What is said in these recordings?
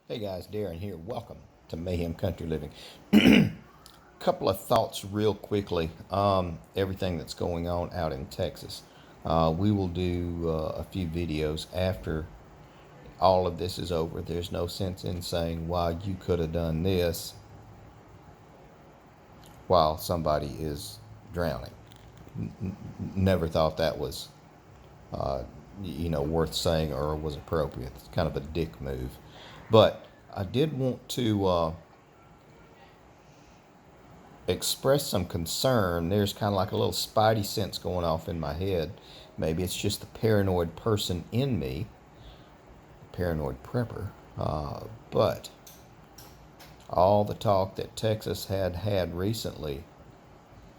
Hey guys, Darren here. Welcome to Mayhem Country Living. Couple of thoughts real quickly. Everything that's going on out in Texas. We will do a few videos after all of this is over. There's no sense in saying why you could have done this while somebody is drowning. Never thought that was, worth saying or was appropriate. It's kind of a dick move. But I did want to express some concern. There's kind of like a little spidey sense going off in my head. Maybe it's just the paranoid person in me, paranoid prepper. But all the talk that Texas had recently,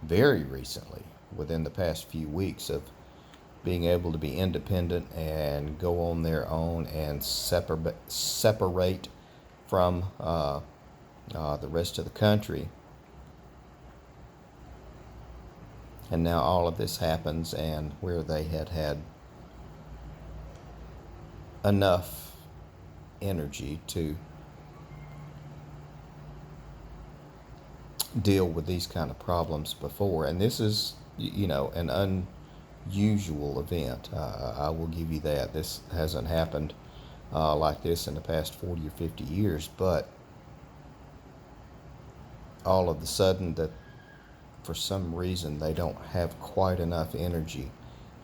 very recently, within the past few weeks, of being able to be independent and go on their own and separate from the rest of the country. And now all of this happens, and where they had enough energy to deal with these kind of problems before. And this is, an unusual event. I will give you that. This hasn't happened like this in the past 40 or 50 years, but all of a sudden that for some reason they don't have quite enough energy,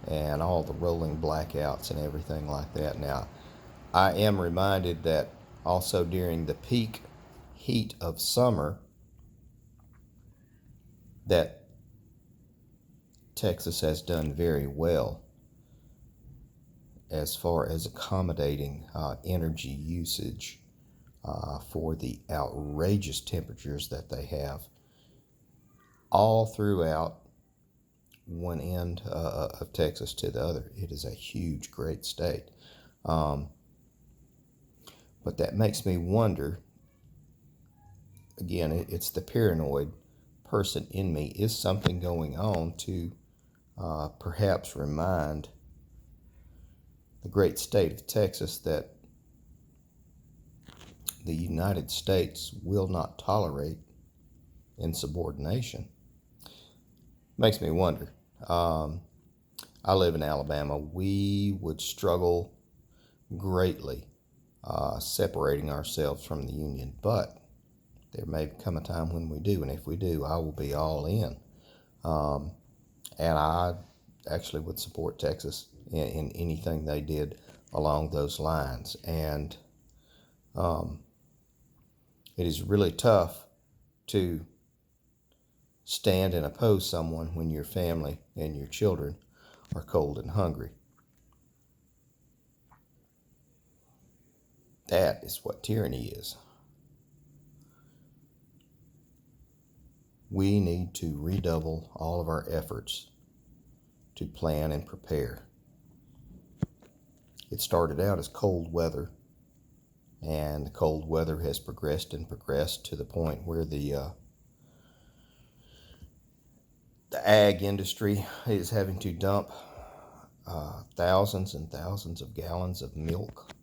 and all the rolling blackouts and everything like that. Now, I am reminded that also during the peak heat of summer that Texas has done very well as far as accommodating energy usage for the outrageous temperatures that they have all throughout one end of Texas to the other. It is a huge, great state. But that makes me wonder, again, it's the paranoid person in me. Is something going on to perhaps remind the great state of Texas that the United States will not tolerate insubordination? Makes me wonder. I live in Alabama. We would struggle greatly separating ourselves from the Union, but there may come a time when we do, and if we do, I will be all in. And I actually would support Texas in anything they did along those lines. And it is really tough to stand and oppose someone when your family and your children are cold and hungry. That is what tyranny is. We need to redouble all of our efforts to plan and prepare. It started out as cold weather, and the cold weather has progressed and progressed to the point where the ag industry is having to dump thousands and thousands of gallons of milk.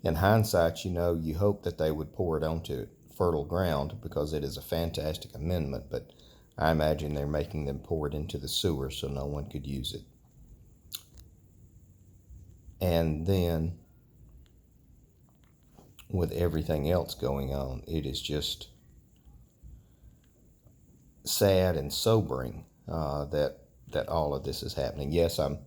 In hindsight, you hope that they would pour it onto fertile ground because it is a fantastic amendment, but I imagine they're making them pour it into the sewer so no one could use it. And then, with everything else going on, it is just sad and sobering that all of this is happening. Yes, I'm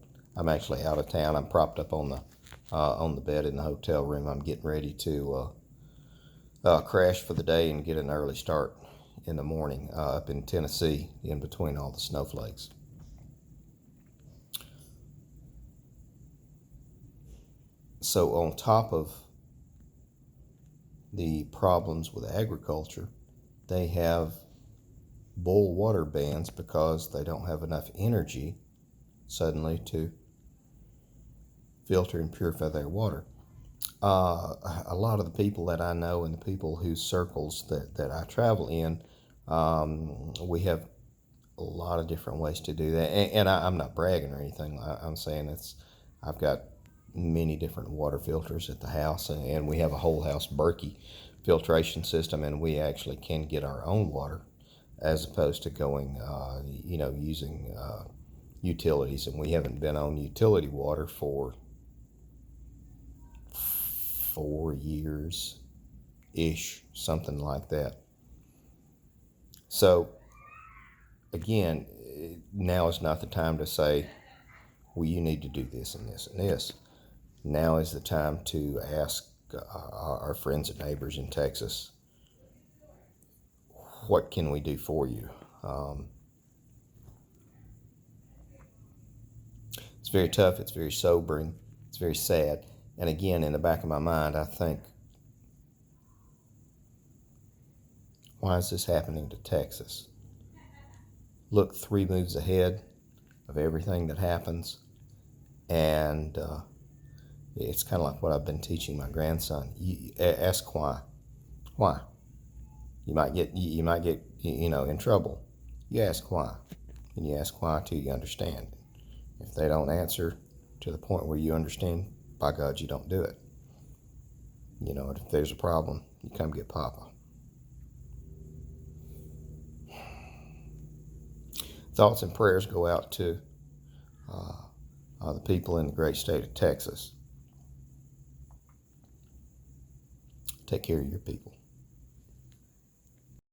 actually out of town. I'm propped up on the bed in the hotel room. I'm getting ready to crash for the day and get an early start in the morning up in Tennessee, in between all the snowflakes. So on top of the problems with agriculture, they have boil water bans because they don't have enough energy suddenly to filter and purify their water. A lot of the people that I know and the people whose circles that I travel in, we have a lot of different ways to do that. And I'm not bragging or anything. I'm saying I've got many different water filters at the house, and we have a whole house Berkey filtration system, and we actually can get our own water as opposed to going, using utilities. And we haven't been on utility water for 4 years-ish, something like that. So, again, now is not the time to say, well, you need to do this and this and this. Now is the time to ask our friends and neighbors in Texas, what can we do for you? It's very tough, it's very sobering, it's very sad. And again, in the back of my mind, I think, why is this happening to Texas? Look 3 moves ahead of everything that happens, and it's kind of like what I've been teaching my grandson. You ask why. Why? You might get in trouble. You ask why, and you ask why till you understand. If they don't answer to the point where you understand, by God, you don't do it. If there's a problem, you come get Papa. Thoughts and prayers go out to the people in the great state of Texas. Take care of your people.